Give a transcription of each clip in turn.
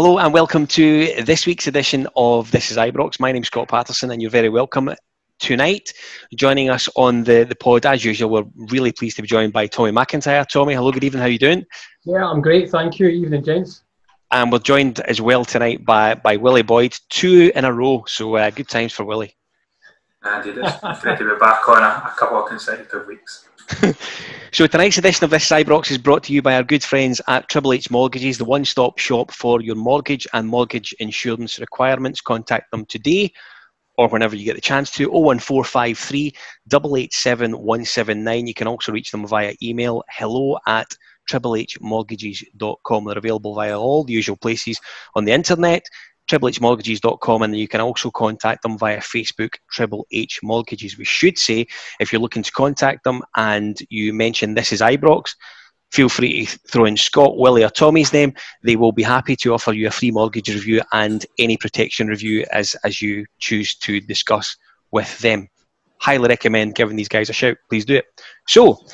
Hello and welcome to this week's edition of This is Ibrox. My name's Scott Patterson and you're very welcome tonight. Joining us on the pod as usual, we're really pleased to be joined by Tommy McIntyre. Tommy, hello, good evening, how are you doing? Yeah, I'm great, thank you. Evening, gents. And we're joined as well tonight by Willie Boyd, 2 in a row, so good times for Willie. Indeed, it's great to be back on a couple of consecutive weeks. So tonight's edition of This is Ibrox is brought to you by our good friends at Triple H Mortgages, the one-stop shop for your mortgage and mortgage insurance requirements. Contact them today or whenever you get the chance to, 01453 887 179. You can also reach them via email, hello@triplehmortgages.com. They're available via all the usual places on the internet, triplehmortgages.com, and you can also contact them via Facebook, Triple H Mortgages. We should say, if you're looking to contact them and you mention This is Ibrox, feel free to throw in Scott, Willie or Tommy's name. They will be happy to offer you a free mortgage review and any protection review as you choose to discuss with them. Highly recommend giving these guys a shout. Please do it. So,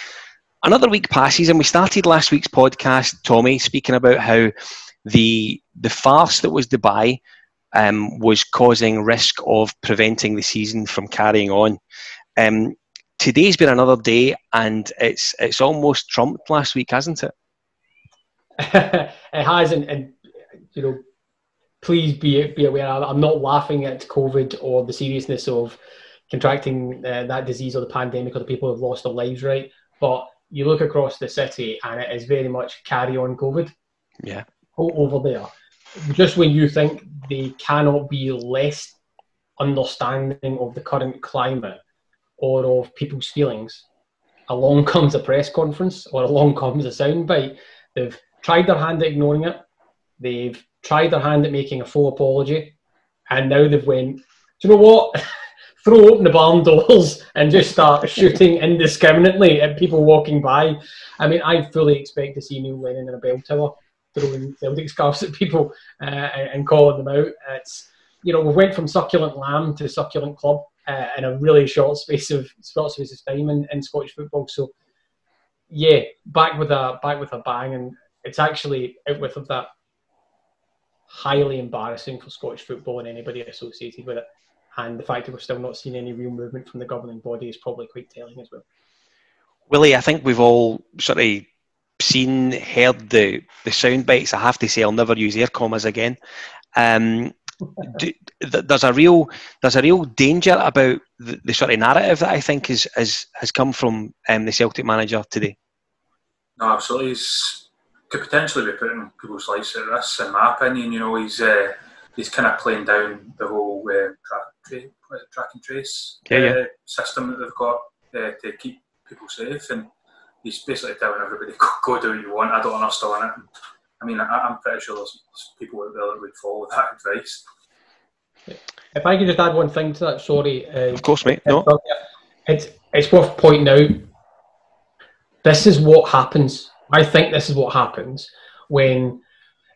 another week passes and we started last week's podcast, Tommy, speaking about how the farce that was Dubai was causing risk of preventing the season from carrying on. Today's been another day, and it's almost trumped last week, hasn't it? It has, and you know, please be aware. I'm not laughing at COVID or the seriousness of contracting that disease or the pandemic or the people who have lost their lives, right? But you look across the city, and it is very much carry on COVID. Yeah. Over there, just when you think they cannot be less understanding of the current climate or of people's feelings, along comes a press conference or along comes a soundbite. They've tried their hand at ignoring it. They've tried their hand at making a full apology, and now they've went, do you know what? Throw open the barn doors and just start shooting indiscriminately at people walking by. I mean, I fully expect to see Neil Lennon in a bell tower throwing Celtic scarves at people and calling them out. It's, you know, we went from succulent lamb to succulent club in a really short space of time in Scottish football. So yeah, back with a bang, and it's actually out with that highly embarrassing for Scottish football and anybody associated with it. And the fact that we're still not seeing any real movement from the governing body is probably quite telling as well. Willie, I think we've all sort of heard the sound bites. I have to say, I'll never use air commas again. There's a real danger about the sort of narrative that I think has come from the Celtic manager today. No, absolutely. He's could potentially be putting people's lives at risk, in my opinion. You know, he's kind of playing down the whole track and trace system that they've got to keep people safe, and he's basically telling everybody, go do what you want, I don't understand it. I mean, I'm pretty sure there's people out there that would follow that advice. If I could just add one thing to that, sorry. Of course, mate. No. It's worth pointing out, this is what happens. I think this is what happens when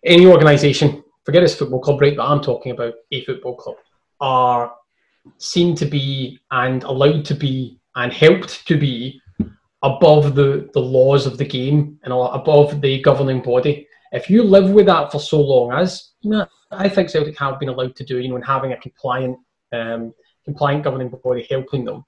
any organisation, forget this football club, right, but I'm talking about a football club, are seen to be and allowed to be and helped to be above the laws of the game and above the governing body. If you live with that for so long, as you know, I think Celtic have been allowed to do, you know, and having a compliant governing body helping them,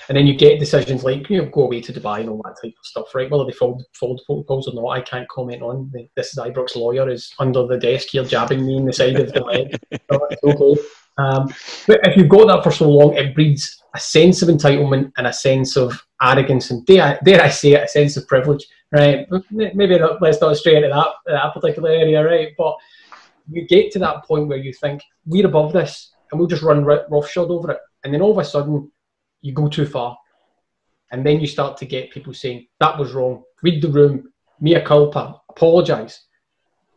and then you get decisions like, you know, go away to Dubai and all that type of stuff, right? Whether they followed protocols or not, I can't comment on. This is Ibrox lawyer is under the desk here jabbing me in the side of the leg. So it's okay. But if you've got that for so long, it breeds a sense of entitlement and a sense of arrogance and, dare I say it, a sense of privilege, right? Maybe let's not stray into that particular area, right? But you get to that point where you think, we're above this and we'll just run roughshod over it. And then all of a sudden, you go too far. And then you start to get people saying, that was wrong, read the room, mea culpa, apologise.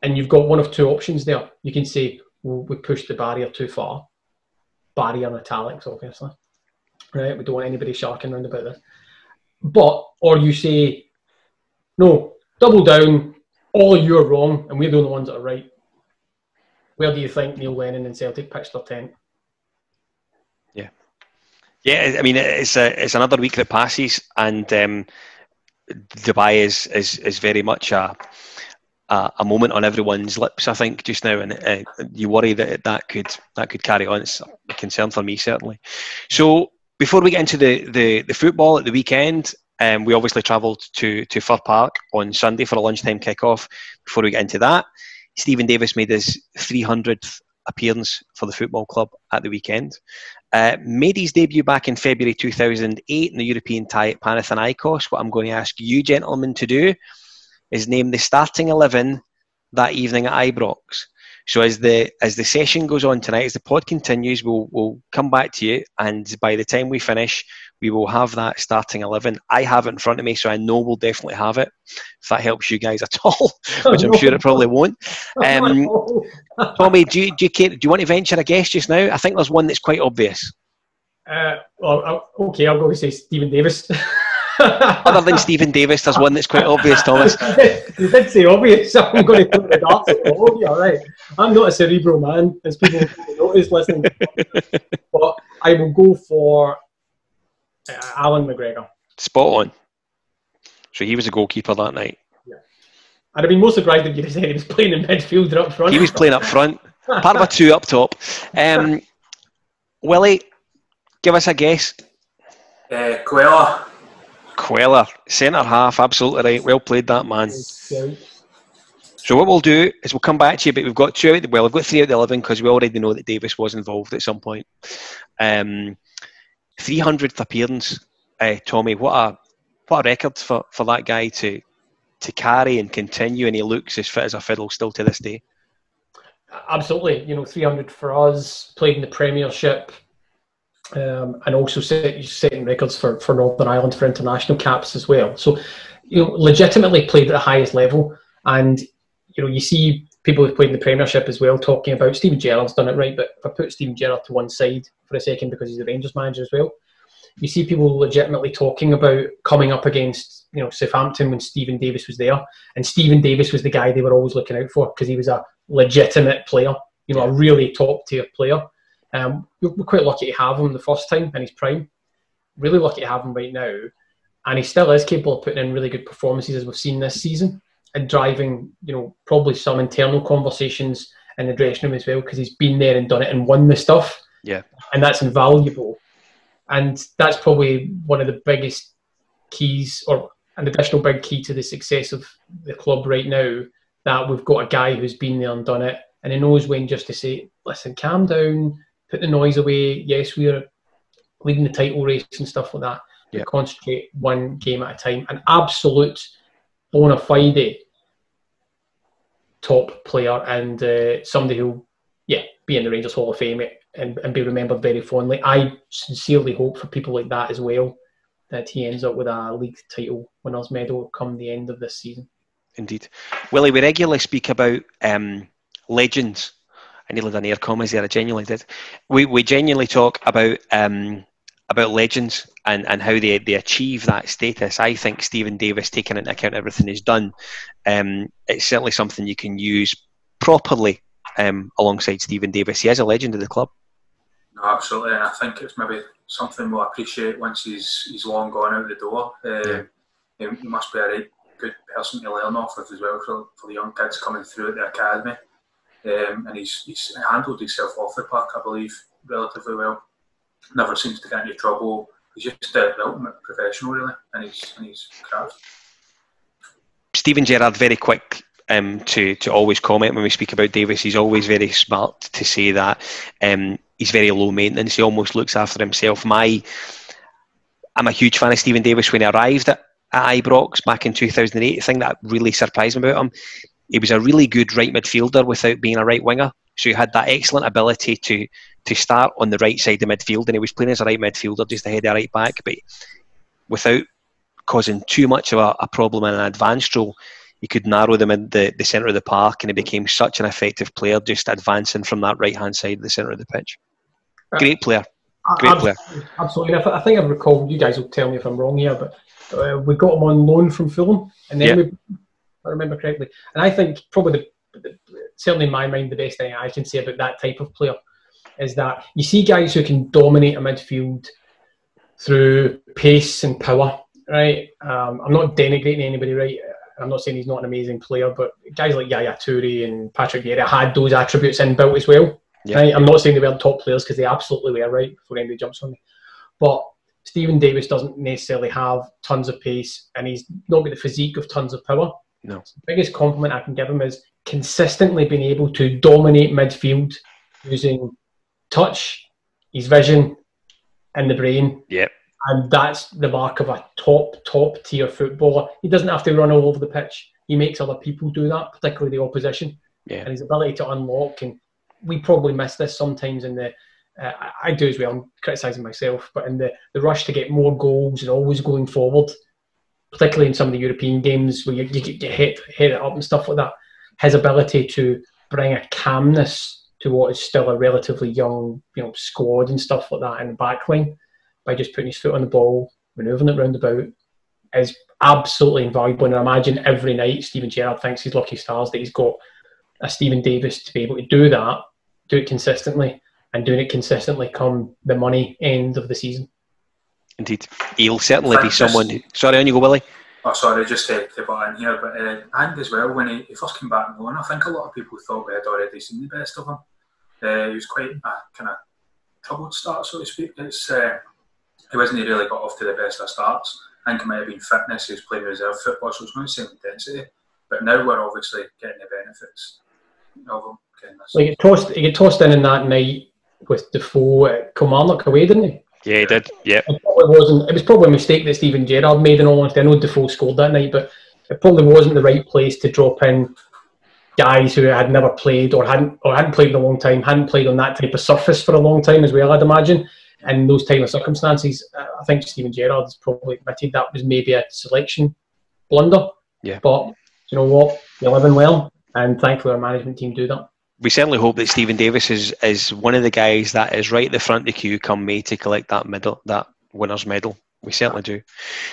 And you've got one of two options there. You can say, well, we pushed the barrier too far. Barrier in italics, obviously. Right? We don't want anybody sharking around about this. Or you say, no, double down, all of you are wrong, and we're the only ones that are right. Where do you think Neil Lennon and Celtic pitched their tent? Yeah, I mean, it's another week that passes, and Dubai is very much a a moment on everyone's lips, I think, just now, and you worry that that could carry on. It's a concern for me, certainly. So before we get into the football at the weekend, we obviously travelled to Fir Park on Sunday for a lunchtime kick-off. Before we get into that, Stephen Davis made his 300th appearance for the football club at the weekend. Made his debut back in February 2008 in the European tie at Panathinaikos. What I'm going to ask you gentlemen to do is name the starting 11 that evening at Ibrox. So as the session goes on tonight, as the pod continues, we'll come back to you, and by the time we finish, we will have that starting 11. I have it in front of me, so I know we'll definitely have it. If that helps you guys at all, which I'm sure it probably won't. Tommy, do you want to venture a guess just now? I think there's one that's quite obvious. Okay, I'll go and say Stephen Davis. Other than Stephen Davis, there's one that's quite obvious, Thomas. You did say obvious, so I'm going to put the darts at all. Yeah, right. I'm not a cerebral man, as people notice listening. But I will go for Alan McGregor. Spot on. So he was a goalkeeper that night. Yeah. And I'd be more surprised if you said he was playing in midfield or up front. He was playing up front. Part of a two up top. Willie, give us a guess. Quella, centre half, absolutely right. Well played, that man. So what we'll do is we'll come back to you, but we've got 3 out of the 11 because we already know that Davis was involved at some point. 300th appearance, Tommy. What a record for that guy to carry and continue, and he looks as fit as a fiddle still to this day. Absolutely, 300 for us. Played in the Premiership. And also setting records for Northern Ireland for international caps as well. So, legitimately played at the highest level. And, you see people who've played in the Premiership as well talking about Steven Gerrard's done it right, but if I put Steven Gerrard to one side for a second because he's the Rangers manager as well, you see people legitimately talking about coming up against, Southampton when Stephen Davis was there. And Stephen Davis was the guy they were always looking out for because he was a legitimate player, a really top-tier player. We're quite lucky to have him the first time in his prime. Really lucky to have him right now. And he still is capable of putting in really good performances as we've seen this season and driving, probably some internal conversations in the dressing room as well because he's been there and done it and won the stuff. Yeah. And that's invaluable. And that's probably one of the biggest keys or an additional big key to the success of the club right now, that we've got a guy who's been there and done it and he knows when just to say, listen, calm down, put the noise away. Yes, we're leading the title race and stuff like that. Yeah. Concentrate one game at a time. An absolute bona fide top player and somebody who'll be in the Rangers Hall of Fame and be remembered very fondly. I sincerely hope for people like that as well that he ends up with a league title winners medal come the end of this season. Indeed. Willie, we regularly speak about legends. I nearly done air commas there. I genuinely did. We genuinely talk about legends and how they achieve that status. I think Stephen Davis, taking into account everything he's done, it's certainly something you can use properly alongside Stephen Davis. He is a legend of the club. No, absolutely, and I think it's maybe something we'll appreciate once he's long gone out the door. He must be a right good person to learn off of as well for the young kids coming through at the academy. And he's handled himself off the park, I believe, relatively well. Never seems to get into trouble. He's just the ultimate professional, really, and he's craft. Steven Gerrard, very quick to always comment when we speak about Davis. He's always very smart to say that he's very low maintenance. He almost looks after himself. I'm a huge fan of Steven Davis. When he arrived at Ibrox back in 2008, the thing that really surprised me about him, he was a really good right midfielder without being a right winger. So he had that excellent ability to start on the right side of midfield, and he was playing as a right midfielder just ahead of right back, but without causing too much of a problem in an advanced role. He could narrow them in the centre of the park, and he became such an effective player just advancing from that right-hand side of the centre of the pitch. Great player. Absolutely. I think I recall, you guys will tell me if I'm wrong here, but we got him on loan from Fulham, and then if I remember correctly. And I think probably, certainly in my mind, the best thing I can say about that type of player is that you see guys who can dominate a midfield through pace and power, right? I'm not denigrating anybody, right? I'm not saying he's not an amazing player, but guys like Yaya Toure and Patrick Vieira had those attributes inbuilt as well. Yeah. Right? I'm not saying they weren't top players, because they absolutely were, right, before anybody jumps on me. But Stephen Davis doesn't necessarily have tons of pace, and he's not got the physique of tons of power. No. So the biggest compliment I can give him is consistently being able to dominate midfield using touch, his vision, and the brain. Yep. And that's the mark of a top tier footballer. He doesn't have to run all over the pitch. He makes other people do that, particularly the opposition. Yeah. And his ability to unlock, and we probably miss this sometimes in the, I do as well, I'm criticising myself, but in the rush to get more goals and always going forward, particularly in some of the European games where you get hit it up and stuff like that, his ability to bring a calmness to what is still a relatively young, squad and stuff like that in the back line, by just putting his foot on the ball, manoeuvring it round about, is absolutely invaluable. And I imagine every night Steven Gerrard thinks he's lucky stars that he's got a Stephen Davis to be able to do that, do it consistently, and doing it consistently come the money end of the season. Indeed. He'll certainly be someone who... Sorry, on you go, Willie. Oh, sorry, just to butt in here, but and as well, when he first came back on loan, I think a lot of people thought we had already seen the best of him. He was quite a kind of troubled start, so to speak. He wasn't really got off to the best of starts. I think it might have been fitness. He was playing reserve football, so it's not the same intensity. But now we're obviously getting the benefits of him. He get tossed in that night with Defoe at Kilmarnock away, didn't he? Yeah, he did. Yeah. It was probably a mistake that Steven Gerrard made, in all honesty. I know Defoe scored that night, but it probably wasn't the right place to drop in guys who had never played or hadn't played in a long time, hadn't played on that type of surface for a long time as well, I'd imagine. In those type of circumstances, I think Steven Gerrard has probably admitted that was maybe a selection blunder. Yeah. But you know what? You live and learn, and thankfully our management team do that. We certainly hope that Stephen Davis is one of the guys that is right at the front of the queue come May to collect that winner's medal. We certainly do.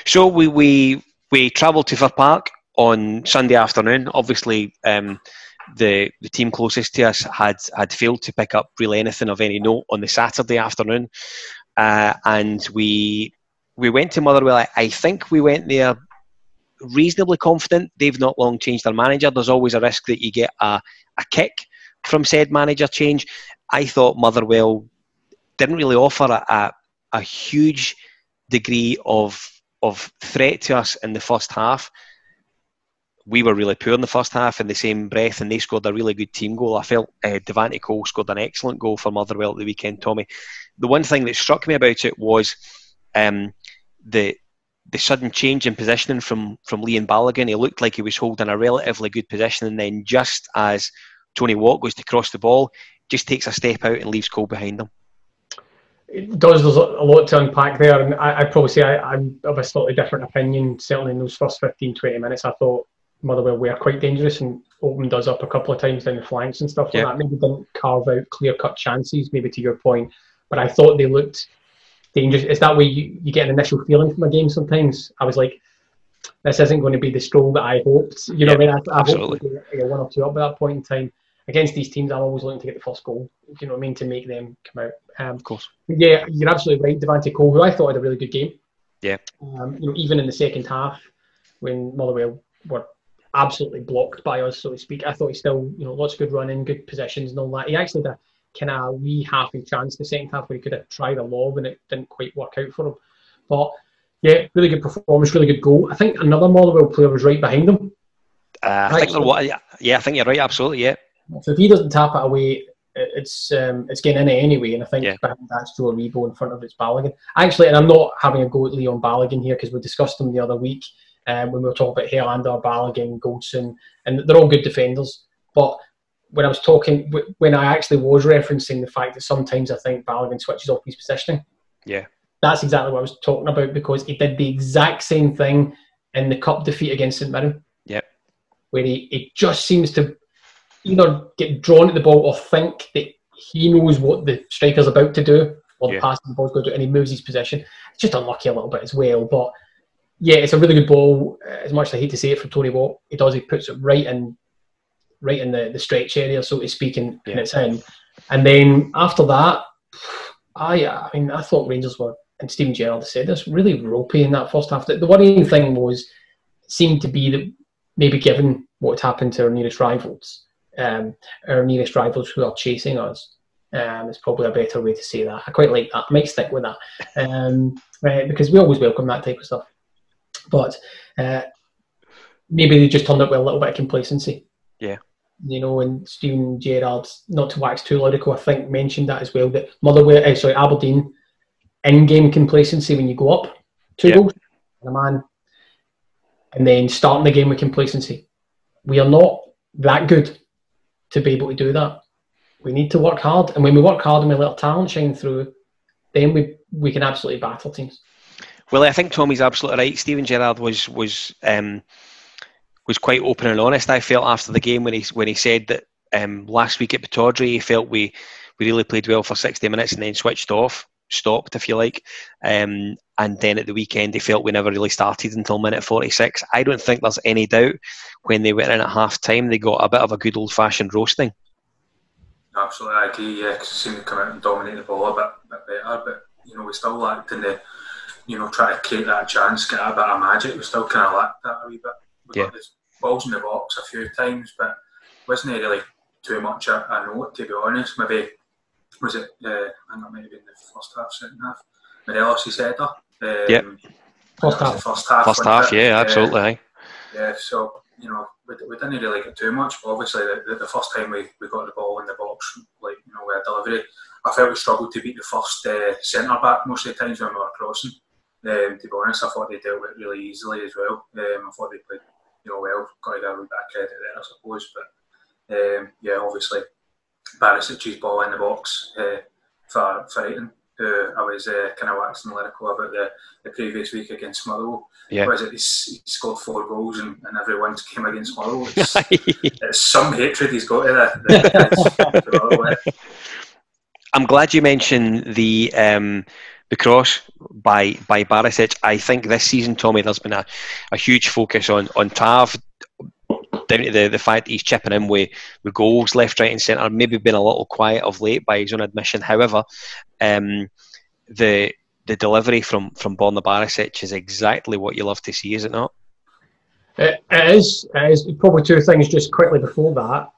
So we travelled to Fir Park on Sunday afternoon. Obviously, the team closest to us had failed to pick up really anything of any note on the Saturday afternoon, and we went to Motherwell. I think we went there reasonably confident. They've not long changed their manager. There's always a risk that you get a kick from said manager change. I thought Motherwell didn't really offer a huge degree of threat to us in the first half. We were really poor in the first half in the same breath, and they scored a really good team goal. I felt Devante Cole scored an excellent goal for Motherwell at the weekend, Tommy. The one thing that struck me about it was the sudden change in positioning from Liam Balogun. He looked like he was holding a relatively good position, and then just as Tony Watt goes to cross the ball, just takes a step out and leaves Cole behind him. It does. There's a lot to unpack there, and I'd probably say I'm of a slightly different opinion. Certainly in those first 15-20 minutes, I thought Motherwell were quite dangerous and opened us up a couple of times down the flanks and stuff like that. Maybe didn't carve out clear-cut chances, maybe to your point, but I thought they looked dangerous. It's that way you get an initial feeling from a game sometimes. I was like, this isn't going to be the stroll that I hoped. You know what I mean? I hoped to get 1 or 2 up at that point in time. Against these teams, I'm always looking to get the first goal, you know what I mean, to make them come out. Of course. Yeah, you're absolutely right. Devante Cole, who I thought had a really good game. Yeah. Even in the second half, when Motherwell were absolutely blocked by us, so to speak, I thought he still, lots of good running, good positions and all that. He actually had a kind of wee half-in chance the second half where he could have tried a lob and it didn't quite work out for him. But yeah, really good performance, really good goal. I think another Motherwell player was right behind him. I think you're right, absolutely, yeah. So if he doesn't tap it away, it's getting in it anyway, and I think behind that's Joe Aribo, in front of it's Balogun. Actually, and I'm not having a go at Leon Balogun here because we discussed him the other week when we were talking about Helander, Balogun, Goldson, and they're all good defenders. But when I actually was referencing the fact that sometimes I think Balogun switches off his positioning, that's exactly what I was talking about, because he did the exact same thing in the cup defeat against St Mirren, where he just seems to either get drawn at the ball or think that he knows what the striker's about to do, or the passing ball's going to do, and he moves his position. It's just unlucky a little bit as well, but yeah, it's a really good ball. As much as I hate to say it for Tony Watt, he puts it right in the stretch area, so to speak, and it's in. And then after that, I thought Rangers were, and Steven Gerrard said this, really ropey in that first half. The worrying thing seemed to be that maybe given what's happened to our nearest rivals who are chasing us, is probably a better way to say that. I quite like that. I might stick with that, because we always welcome that type of stuff. But maybe they just turned up with a little bit of complacency. Yeah. You know, and Steven Gerrard, not to wax too lyrical, I think mentioned that as well, that Aberdeen, in-game complacency when you go up 2 goals, and a man, and then starting the game with complacency. We are not that good to be able to do that. We need to work hard, and when we work hard and we let our talent shine through, then we can absolutely battle teams. Well, I think Tommy's absolutely right. Steven Gerrard was quite open and honest. I felt after the game when he said that last week at Pittodrie, he felt we really played well for 60 minutes and then stopped, if you like. And then at the weekend, he felt we never really started until minute 46. I don't think there's any doubt when they went in at half time, they got a bit of a good old fashioned roasting. Absolutely, I agree. Yeah, because it seemed to come out and dominate the ball a bit better, but you know, we still lacked in the, you know, try to create that chance, get a bit of magic. We still kind of lacked that a wee bit. We got the balls in the box a few times, but wasn't really too much a note, to be honest. Maybe was it? I think that might have been the first half, second half. Morelos' header. First half. Yeah, absolutely. Yeah, so you know, we didn't really get too much, but obviously the first time we got the ball in the box, like, you know, with a delivery, I felt we struggled to beat the first centre back most of the times when we were crossing. To be honest, I thought they dealt with it really easily as well. I thought they played, you know, well. Got to give a wee bit of credit there, I suppose. But yeah, obviously Barisic's ball in the box for Brighton. I was kind of waxing lyrical about the previous week against Motherwell. Yeah. Was it he scored 4 goals and everyone's came against Motherwell? It's some hatred he's got to the I'm glad you mentioned the cross by Barisic. I think this season, Tommy, there's been a huge focus on Tav, down to the fact that he's chipping in with goals left, right and centre. Maybe been a little quiet of late by his own admission. However, the delivery from Borna Barisic is exactly what you love to see, is it not? It is. Probably 2 things just quickly before that,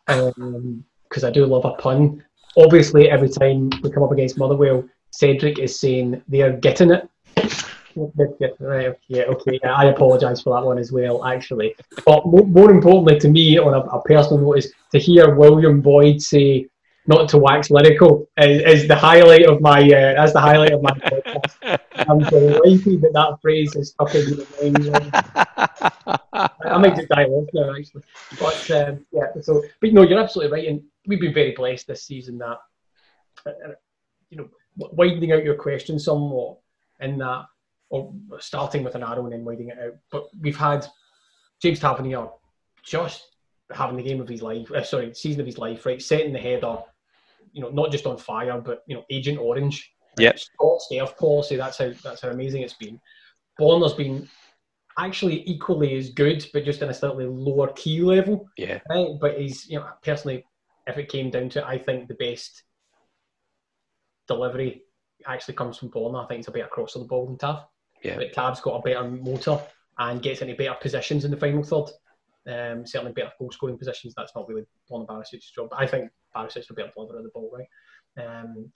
because I do love a pun. Obviously, every time we come up against Motherwell, Cedric is saying they are getting it. Right, okay. I apologise for that one as well, actually. But more importantly to me, on a personal note, is to hear William Boyd say, not to wax lyrical, is the highlight of my. That's the highlight of my podcast. I'm delighted that phrase is stuck in the mind. I might just die off now, actually. But yeah, but no, you're absolutely right, and we've been very blessed this season that, you know, widening out your question somewhat in that, or starting with an arrow and then widening it out. But we've had James Tavernier just having the game of his life, season of his life, right? Setting the header, you know, not just on fire, but, you know, Agent Orange. Yep. Stop policy. That's how amazing it's been. Bonner's been actually equally as good, but just in a slightly lower key level. Yeah. Right? But he's, you know, personally, if it came down to it, I think the best delivery actually comes from Bonner. I think it's a better cross of the ball than Tav. Yeah. But Tav's got a better motor and gets into better positions in the final third. Certainly better goal scoring positions. That's not really Borna Barisic's job. But I think Barisic's a better deliverer of the ball, right?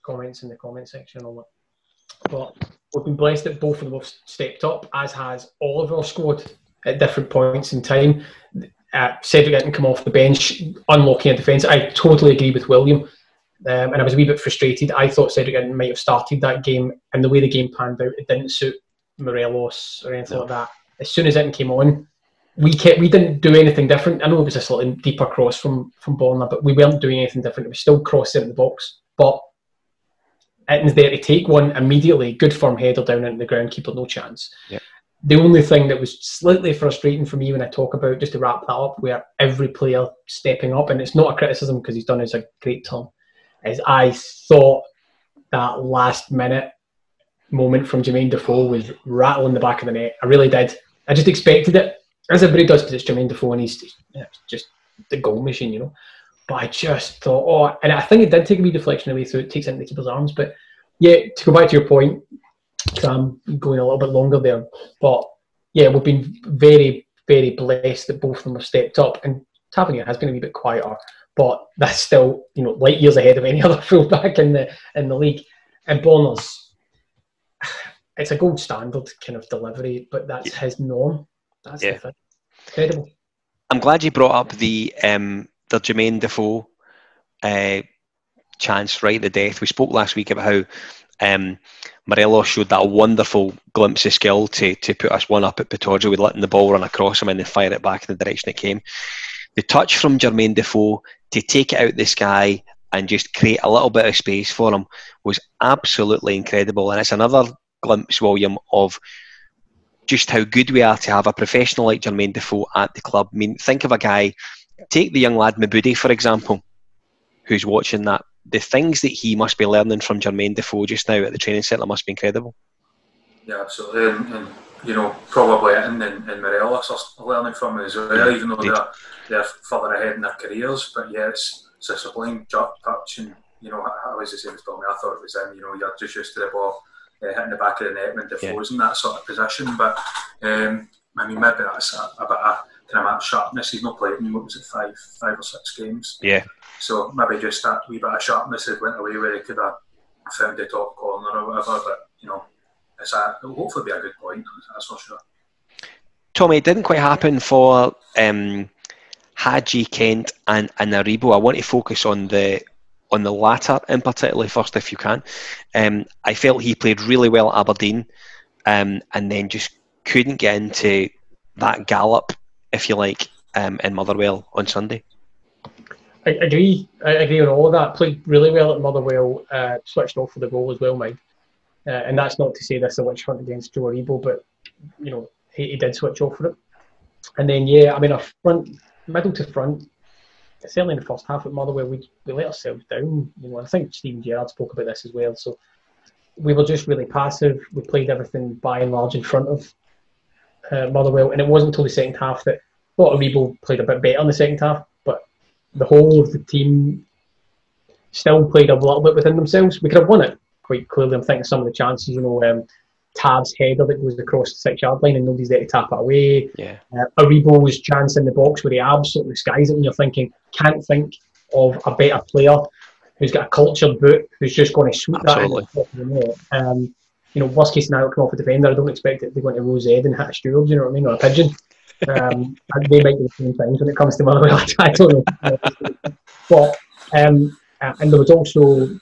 Comments in the comment section and all that. But we've been blessed that both of them have stepped up, as has all of our squad at different points in time. Cedric didn't come off the bench, unlocking a defence. I totally agree with William. And I was a wee bit frustrated. I thought Cedric might have started that game, and the way the game panned out, it didn't suit Morelos or anything like that. As soon as it came on, we didn't do anything different. I know it was a slightly deeper cross from Borna, but we weren't doing anything different. It was still crossing in the box, but Itten's there to take one immediately. Good firm header down into the ground, keeper no chance. Yep. The only thing that was slightly frustrating for me when I talk about, just to wrap that up, where every player stepping up, and it's not a criticism because he's done us a great turn, is I thought that last minute moment from Jermaine Defoe was rattling the back of the net. I really did. I just expected it, as everybody does, because it's Jermaine Defoe and he's just the goal machine, you know. But I just thought, and I think it did take a wee deflection away, so it takes it into the keeper's arms. But yeah, to go back to your point, because I'm going a little bit longer there, but yeah, we've been very very blessed that both of them have stepped up. And Tavernier has been a wee bit quieter, but that's still, you know, light years ahead of any other fullback in the league. And Bonner's, it's a gold standard kind of delivery, but that's his norm. That's the thing. Incredible. I'm glad you brought up the Jermaine Defoe chance right at the death. We spoke last week about how Morelos showed that wonderful glimpse of skill to put us one up at Pittodrie with letting the ball run across him and then fire it back in the direction it came. The touch from Jermaine Defoe to take it out the sky and just create a little bit of space for him was absolutely incredible. And it's another glimpse, William, of just how good we are to have a professional like Jermaine Defoe at the club. I mean, think of a guy, take the young lad Mabudi, for example, who's watching that. The things that he must be learning from Jermaine Defoe just now at the training centre must be incredible. Yeah, absolutely. And you know, probably and Morelos are learning from it as well, even though they're further ahead in their careers. But yeah, it's a sublime touch, and you know, I was the same as Tommy. I thought it was in. You know, you're just used to the ball hitting the back of the net when Defoe's in that sort of position. But I mean, maybe that's a bit of kind of sharpness. He's not played in, what was it, five or six games. Yeah. So maybe just that wee bit of sharpness had went away where he could have found the top corner or whatever. But you know, it'll hopefully be a good point. That's for sure. Tommy, it didn't quite happen for Hadji, Kent, and Aribo. I want to focus on the latter in particular first, if you can. I felt he played really well at Aberdeen, and then just couldn't get into that gallop, if you like, in Motherwell on Sunday. I agree on all of that. Played really well at Motherwell, switched off for the goal as well, Mike. And that's not to say this is a witch hunt against Joe Aribo, but you know, he did switch off for it. And then I mean, middle to front, certainly in the first half at Motherwell, we let ourselves down. You know, I think Stephen Gerrard spoke about this as well. So we were just really passive. We played everything by and large in front of Motherwell, and it wasn't until the second half that I thought Aribo played a bit better in the second half. But the whole of the team still played a little bit within themselves. We could have won it quite clearly. I'm thinking some of the chances, you know, Tab's header that goes across the 6-yard line and nobody's there to tap it away. Yeah. Aribo's chance in the box where he absolutely skies it, and you're thinking, can't think of a better player who's got a cultured boot who's just going to sweep that in the top of the net. You know, worst case scenario, come off a defender. I don't expect it to go into Rose Ed and hit a steward, you know what I mean, or a pigeon. And they might be the same things when it comes to Motherwell. I don't know. But and there was also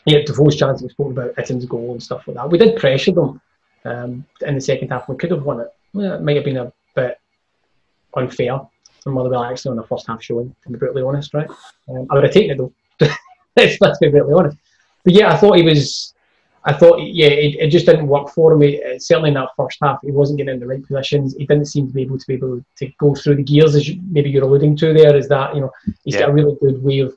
Defoe's chance we spoke about, Itten's goal and stuff like that. We did pressure them in the second half. We could have won it. Well, it might have been a bit unfair for Motherwell actually on the first half showing, to be brutally honest, right? I would have taken it though. Let's be brutally honest. But yeah, it just didn't work for him. Certainly in that first half, he wasn't getting in the right positions. He didn't seem to be able to go through the gears, as maybe you're alluding to there, is that, you know, he's got a really good way of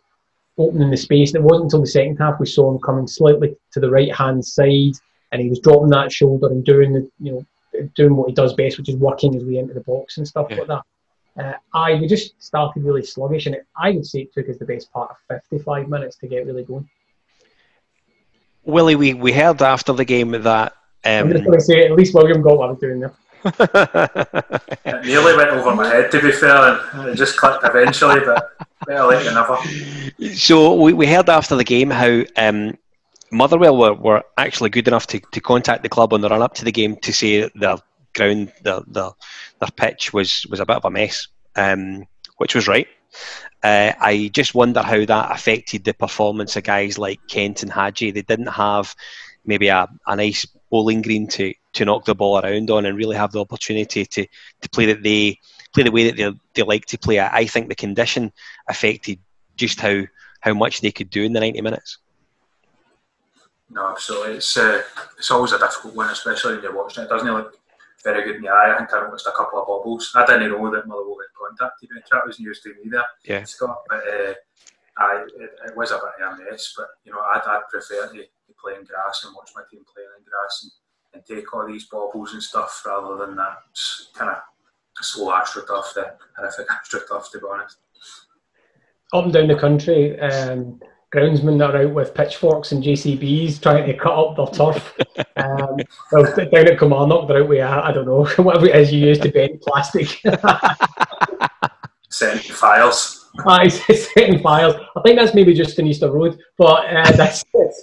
opening the space. And it wasn't until the second half we saw him coming slightly to the right-hand side, and he was dropping that shoulder and doing what he does best, which is working his way into the box and stuff like that. We just started really sluggish, and I would say it took us the best part of 55 minutes to get really going. Willie, we heard after the game that... I'm just going to say, at least William got what I was doing there. It nearly went over my head, to be fair, and it just clicked eventually, but better late than never. So we heard after the game how Motherwell were actually good enough to contact the club on the run-up to the game to say their ground, their pitch was a bit of a mess, which was right. I just wonder how that affected the performance of guys like Kent and Hadji. They didn't have maybe a nice bowling green to knock the ball around on and really have the opportunity to play the way that they like to play. I think the condition affected just how much they could do in the 90 minutes. No, absolutely. It's always a difficult one, especially when you're watching it. It doesn't look very good in the eye. I think I noticed a couple of bubbles. I didn't know that Motherwell had contacted me. That was news to me there, Scott. But it was a bit of a mess. But you know, I'd prefer to play in grass and watch my team playing in grass and take all these bobbles and stuff rather than that kind of slow astroturf, the horrific astroturf, to be honest. Up and down the country, groundsmen that are out with pitchforks and JCBs trying to cut up their turf. Well, down at Kilmarnock, they're out with, I don't know, whatever it is you use to bend plastic. Setting fires. Setting fires. I think that's maybe just in Easter Road, but that's it.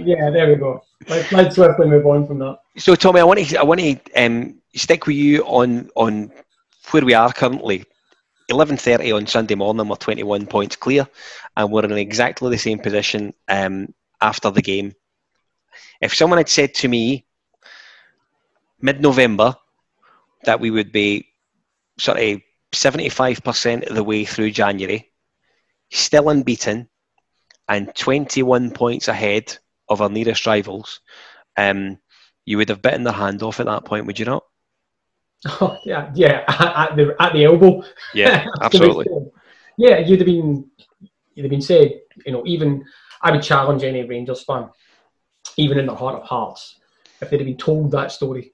Yeah, there we go. Let's swiftly move on from that. So, Tommy, I want to stick with you on where we are currently. 11:30 on Sunday morning, we're 21 points clear, and we're in exactly the same position after the game. If someone had said to me mid-November that we would be sort of 75% of the way through January, still unbeaten, and 21 points ahead of our nearest rivals, you would have bitten their hand off at that point, would you not? Oh, yeah, at the elbow. Yeah, absolutely. Yeah, you'd have been said, even I would challenge any Rangers fan, even in their heart of hearts, if they'd have been told that story,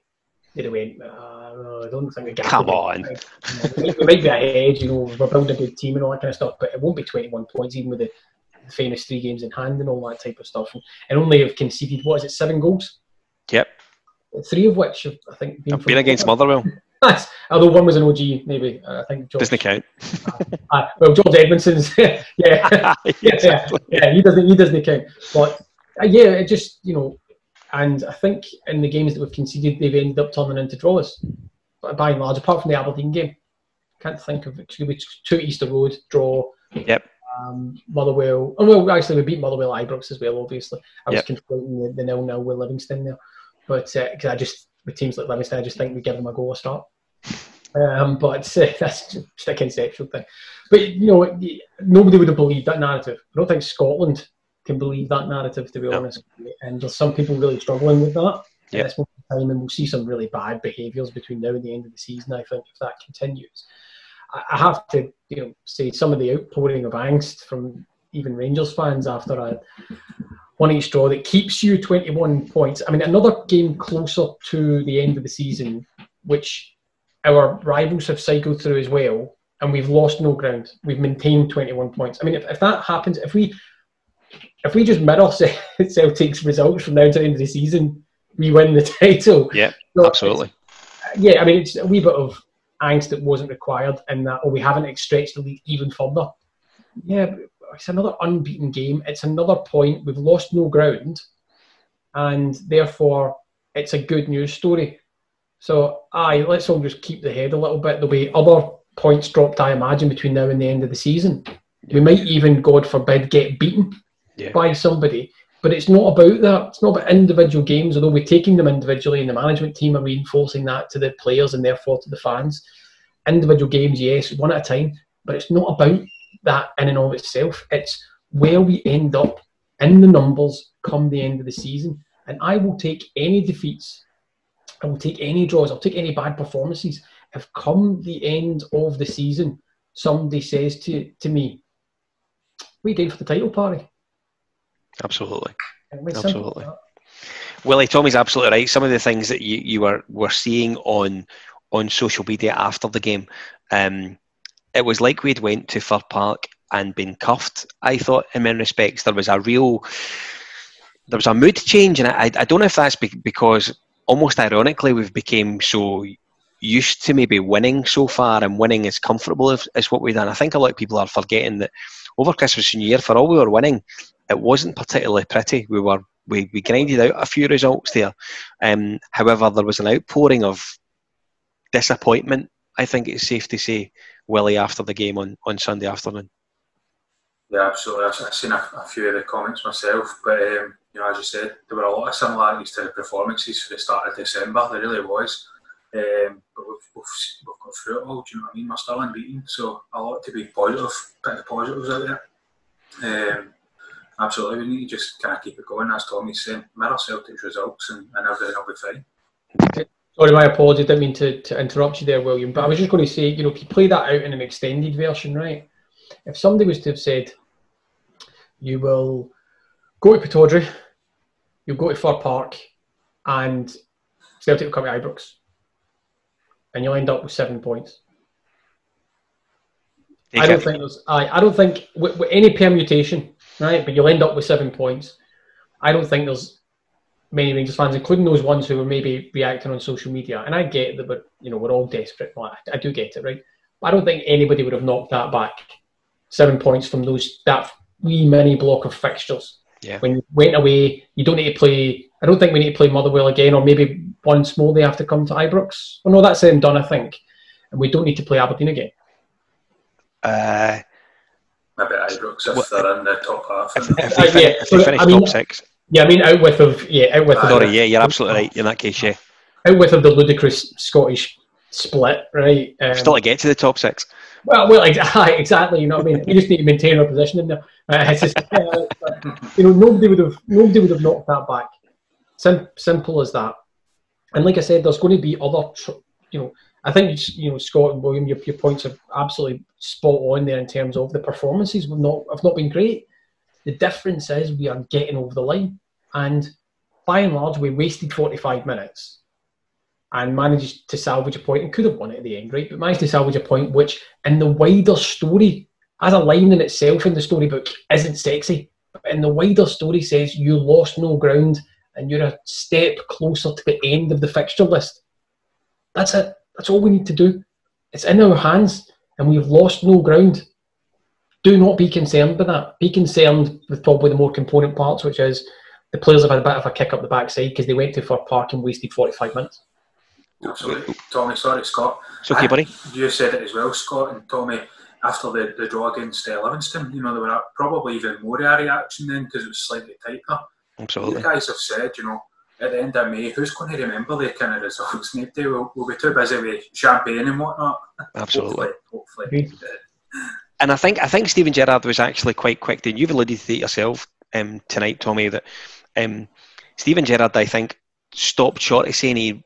they'd have went, I don't think we get. Come on. We might be ahead, we're building a good team and all that kind of stuff, but it won't be 21 points, even with the famous 3 games in hand and all that type of stuff. And only have conceded, 7 goals? Yep. 3 of which I think been against Motherwell. Although one was an OG, maybe. I think George doesn't count. Well, George Edmondson's, yeah, exactly. yeah, he doesn't count. But it just and I think in the games that we've conceded, they've ended up turning into draws. By and large, apart from the Aberdeen game, can't think of it. It was 2 Easter Road draw. Yep. Motherwell. Oh well, actually, we beat Motherwell at Ibrox as well. Obviously, I was Yep. conflating the 0-0 with Livingston there. But because with teams like Livingston, I just think we give them a goal a start. But that's just a conceptual thing. But nobody would have believed that narrative. I don't think Scotland can believe that narrative, to be honest. And there's some people really struggling with that at this moment in time, and we'll see some really bad behaviours between now and the end of the season. I think if that continues, I have to say some of the outpouring of angst from even Rangers fans after one each draw that keeps you 21 points. I mean, another game closer to the end of the season, which our rivals have cycled through as well, and we've lost no ground. We've maintained 21 points. I mean, if that happens, if we just mirror Celtic's results from now to the end of the season, we win the title. Yeah, so absolutely. I mean, it's a wee bit of angst that wasn't required in that, we haven't stretched the league even further. Yeah, it's another unbeaten game. It's another point. We've lost no ground, and therefore it's a good news story. So, let's all just keep the head a little bit. There'll be other points dropped, I imagine, between now and the end of the season. We might even, God forbid, get beaten by somebody. But it's not about that. It's not about individual games, although we're taking them individually, and the management team are reinforcing that to the players and therefore to the fans. Individual games, yes, one at a time, but it's not about that in and of itself. It's where we end up in the numbers come the end of the season. And I will take any defeats, I will take any draws, I'll take any bad performances if come the end of the season somebody says to me, "What are you doing for the title party?" Absolutely. Absolutely. Willie, Tommy's absolutely right. Some of the things that you were seeing on social media after the game, it was like we'd went to Fir Park and been cuffed. I thought in many respects there was a mood change, and I don't know if that's because almost ironically we've become so used to maybe winning so far, and winning is comfortable is what we've done. I think a lot of people are forgetting that over Christmas and New Year, for all we were winning, it wasn't particularly pretty. We grinded out a few results there. However, there was an outpouring of disappointment, I think it's safe to say, Willie, after the game on Sunday afternoon. Yeah, absolutely. I've seen a few of the comments myself, but as you said, there were a lot of similarities to the performances for the start of December. There really was. But we've got through it all. Do you know what I mean? We're still unbeaten, so a lot to be positive. Put the positives out there. Absolutely, we need to just kind of keep it going, as Tommy's saying. Mirror Celtic's results, and everything will be fine. Sorry, my apologies. Didn't mean to interrupt you there, William. But I was just going to say, if you play that out in an extended version, right? If somebody was to have said, you will go to Pittodrie, you'll go to Fir Park, and Celtic will come to Ibrox, and you'll end up with 7 points. I don't think there's. I don't think with any permutation, right? But you'll end up with 7 points. I don't think there's many Rangers fans, including those ones who were maybe reacting on social media. And I get that, we're all desperate. Well, I do get it, right? But I don't think anybody would have knocked that back. 7 points from that wee mini block of fixtures. Yeah. When you went away, you don't need to play. I don't think we need to play Motherwell again, or maybe once more they have to come to Ibrox. Well, no, that's them done, I think. And we don't need to play Aberdeen again. Maybe Ibrox if they're in the top half. If they finish top 6. Yeah, I mean outwith of. Sorry, you're absolutely right in that case. Yeah, outwith of the ludicrous Scottish split, right? Still to get to the top 6. Well, exactly. You know what I mean? We just need to maintain our position in there. Nobody would have knocked that back. Simple as that. And like I said, there's going to be other. I think Scott and William, your points are absolutely spot on there in terms of the performances have not been great. The difference is we are getting over the line, and by and large, we wasted 45 minutes and managed to salvage a point and could have won it at the end, right? But managed to salvage a point which, in the wider story, as a line in itself in the storybook, isn't sexy. But in the wider story says you lost no ground and you're a step closer to the end of the fixture list. That's it. That's all we need to do. It's in our hands and we've lost no ground. Do not be concerned with that. Be concerned with probably the more component parts, which is the players have had a bit of a kick up the backside because they went to Fir Park and wasted 45 minutes. Absolutely. Tommy, sorry, Scott. It's okay, buddy. You said it as well, Scott, and Tommy, after the draw against Livingston, there were probably even more a reaction then because it was slightly tighter. Absolutely. You guys have said, at the end of May, who's going to remember the kind of results? Maybe we'll be too busy with champagne and whatnot. Absolutely. Hopefully. And I think Steven Gerrard was actually quite quick. And you've alluded to it yourself tonight, Tommy, that Steven Gerrard, I think, stopped short of saying he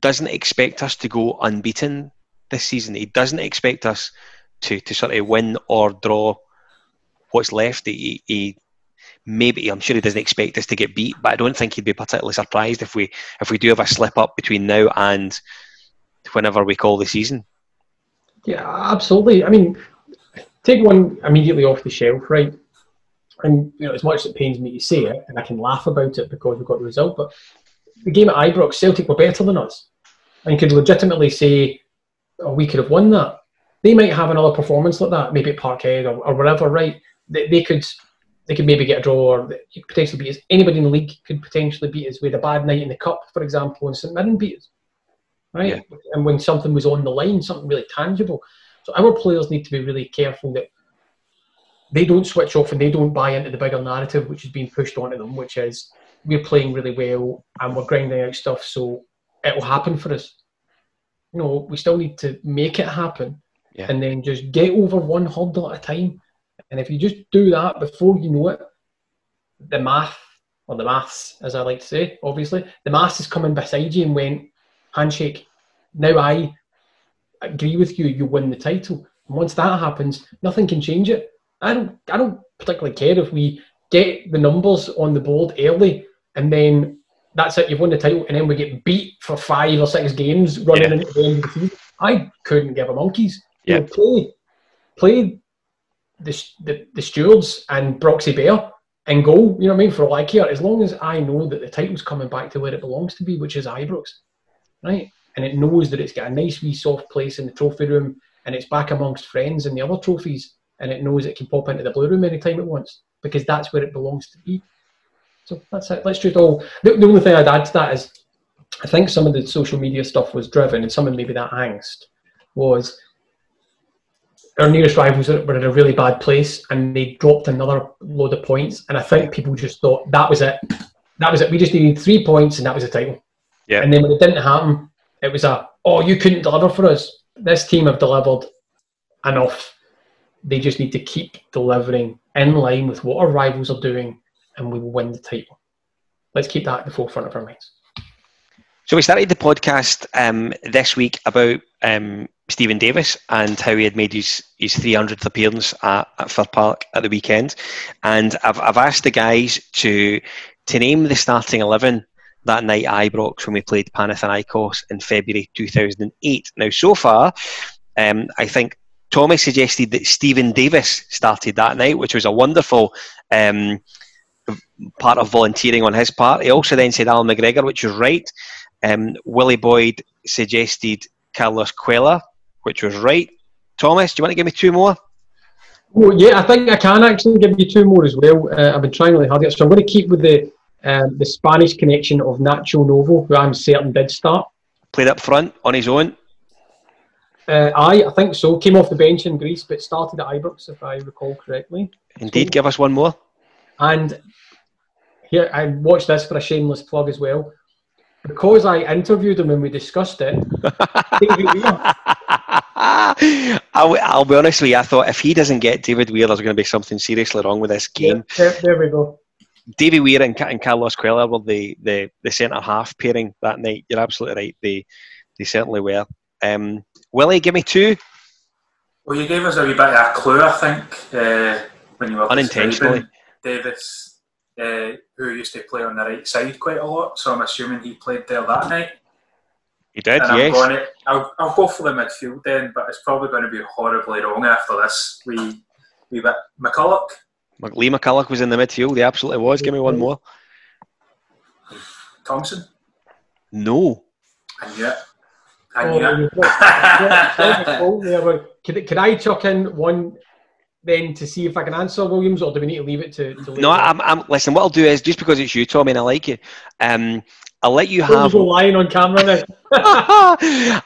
doesn't expect us to go unbeaten this season. He doesn't expect us to sort of win or draw what's left. He maybe, I'm sure he doesn't expect us to get beat, but I don't think he'd be particularly surprised if we do have a slip up between now and whenever we call the season. Yeah, absolutely. I mean, take one immediately off the shelf, right? And as much as it pains me to say it, and I can laugh about it because we got the result, but the game at Ibrox, Celtic were better than us. And you could legitimately say, oh, we could have won that. They might have another performance like that, maybe at Parkhead or wherever, right? They could maybe get a draw, or they could potentially beat us. Anybody in the league could potentially beat us. We had a bad night in the Cup, for example, and St Mirren beat us, right? Yeah. And when something was on the line, something really tangible. So our players need to be really careful that they don't switch off and they don't buy into the bigger narrative which is being pushed onto them, which is we're playing really well and we're grinding out stuff, so it will happen for us. We still need to make it happen, and then just get over one hurdle at a time. And if you just do that, before you know it, the maths, as I like to say, obviously, the maths is coming beside you and went, handshake. Now I agree with you, you win the title. And once that happens, nothing can change it. I don't particularly care if we get the numbers on the board early and then that's it, you've won the title, and then we get beat for 5 or 6 games running into the end of the season. I couldn't give a monkeys. Yeah. Play the stewards and Broxy Bear and go, for all I care, as long as I know that the title's coming back to where it belongs to be, which is Ibrox, right? And it knows that it's got a nice wee soft place in the trophy room and it's back amongst friends and the other trophies, and it knows it can pop into the blue room anytime it wants because that's where it belongs to be. So that's it. Let's just all... The only thing I'd add to that is I think some of the social media stuff was driven, and some of maybe that angst was our nearest rivals were in a really bad place and they dropped another load of points, and I think people just thought that was it. We just needed 3 points and that was the title. Yeah. And then when it didn't happen, it was you couldn't deliver for us. This team have delivered enough. They just need to keep delivering in line with what our rivals are doing, and we will win the title. Let's keep that at the forefront of our minds. So we started the podcast this week about Stephen Davis and how he had made his 300th appearance at Fir Park at the weekend. And I've asked the guys to name the starting 11 that night at Ibrox when we played Panathinaikos in February 2008. Now, so far, I think Tommy suggested that Stephen Davis started that night, which was a wonderful part of volunteering on his part. He also then said Alan McGregor, which was right. Willie Boyd suggested Carlos Cuellar, which was right. Thomas, do you want to give me two more? Well, yeah, I think I can actually give you two more as well. I've been trying really hard here, so I'm going to keep with the Spanish connection of Nacho Novo, who I'm certain did start. Played up front on his own. I think so. Came off the bench in Greece, but started at Ibrox, if I recall correctly. Indeed, so, give us one more. And here, I watched this for a shameless plug as well. Because I interviewed him and we discussed it, David Weir. I'll be honest with you, I thought if he doesn't get David Weir, there's going to be something seriously wrong with this game. Yeah, there we go. David Weir and Carlos Cuellar were the centre-half pairing that night. You're absolutely right. They certainly were. Willie, give me two. Well, you gave us a wee bit of a clue, I think, when you were unintentionally. Davis, who used to play on the right side quite a lot, so I'm assuming he played there that night. He did, and yes. I'll go for the midfield then, but it's probably going to be horribly wrong after this. We bit McCulloch. Lee McCulloch was in the midfield. He absolutely was. Give me one more. Thompson. No. And yet. Could I chuck in one then to see if I can answer, Williams, or do we need to leave it to later? No, I'm listen, what I'll do is, just because it's you, Tommy, and I like you, I'll let you have... Go lying on camera now.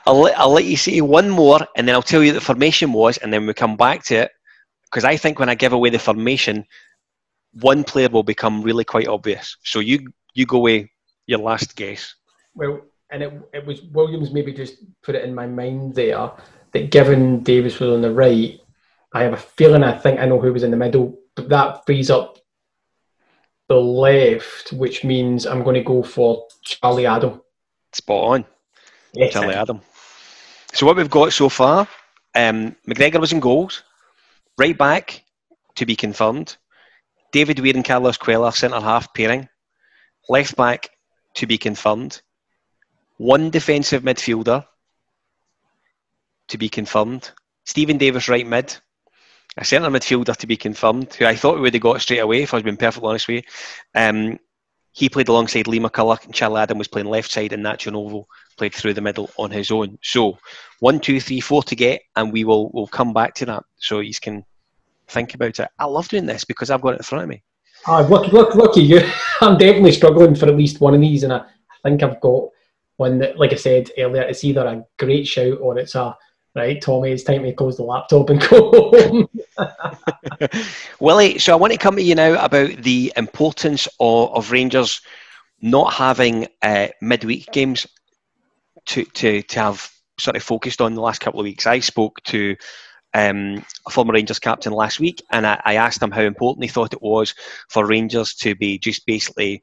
I'll let you say one more, and then I'll tell you what the formation was, and then we come back to it, because I think when I give away the formation, one player will become really quite obvious. So you go away your last guess. Well, and it was Williams maybe just put it in my mind there that given Davis was on the right, I have a feeling I think I know who was in the middle, but that frees up the left, which means I'm going to go for Charlie Adam. Spot on. Yes, Charlie Adam. So what we've got so far, McGregor was in goals, right back to be confirmed, David Weir and Carlos Cuellar centre-half pairing, left back to be confirmed, one defensive midfielder to be confirmed, Stephen Davis right mid, a centre midfielder to be confirmed, who I thought we would have got straight away if I was being perfectly honest with you. He played alongside Lee McCulloch, and Charlie Adam was playing left side, and Nacho Novo played through the middle on his own. So 1, 2, 3, 4 to get, and we'll come back to that so you can think about it. I love doing this because I've got it in front of me. Lucky you. I'm definitely struggling for at least one of these, and I think I've got one that, like I said earlier, it's either a great shout or it's a right, Tommy, it's time to close the laptop and go home. Willie, so I want to come to you now about the importance of Rangers not having midweek games to have sort of focused on the last couple of weeks. I spoke to a former Rangers captain last week, and I asked him how important he thought it was for Rangers to be just basically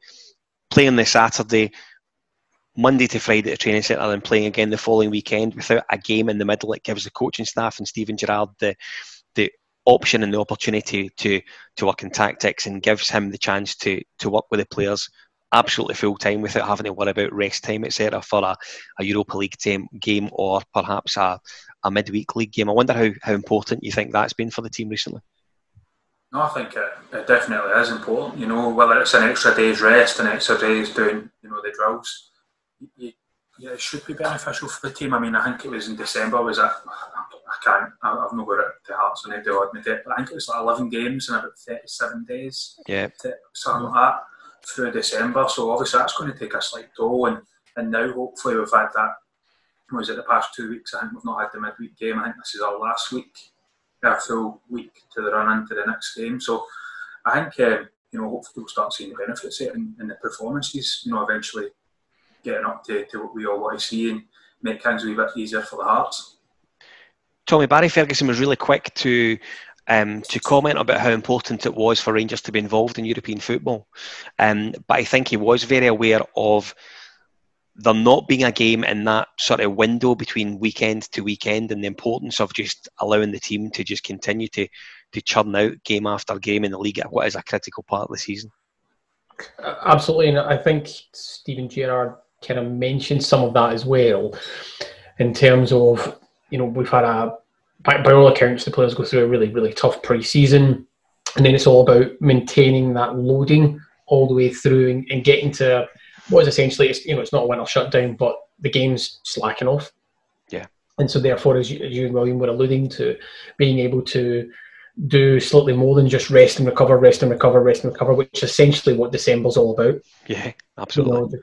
playing this Saturday, Monday to Friday at the training centre, and playing again the following weekend without a game in the middle. It gives the coaching staff and Steven Gerrard the option and the opportunity to work in tactics, and gives him the chance to work with the players absolutely full time without having to worry about rest time, etc. for a Europa League game or perhaps a midweek league game. I wonder how important you think that's been for the team recently. No, I think it definitely is important. You know, whether it's an extra day's rest, an extra day's doing, the drills. It should be beneficial for the team. I mean, I think it was in December. I've not got it to heart, so maybe I'll admit it. But I think it was like 11 games in about 37 days. Yeah. Something like that through December. So obviously that's going to take a slight toll. And now hopefully we've had that. Was it the past 2 weeks? I think we've not had the midweek game. I think this is our last week, full week to the run into the next game. So I think hopefully we'll start seeing the benefits of it in the performances. Eventually getting up to what we all want to see and make things a wee bit easier for the Hearts. Tommy, Barry Ferguson was really quick to comment about how important it was for Rangers to be involved in European football. But I think he was very aware of there not being a game in that sort of window between weekend to weekend, and the importance of just allowing the team to just continue to churn out game after game in the league at what is a critical part of the season. Absolutely, and I think Steven Gerrard kind of mentioned some of that as well, in terms of, we've had a by all accounts, the players go through a really, really tough pre-season, and then it's all about maintaining that loading all the way through and getting to what is essentially, it's not a winter shutdown, but the game's slacking off. Yeah. And so therefore, as you and William were alluding to, being able to do slightly more than just rest and recover, which is essentially what December's all about. Yeah, absolutely.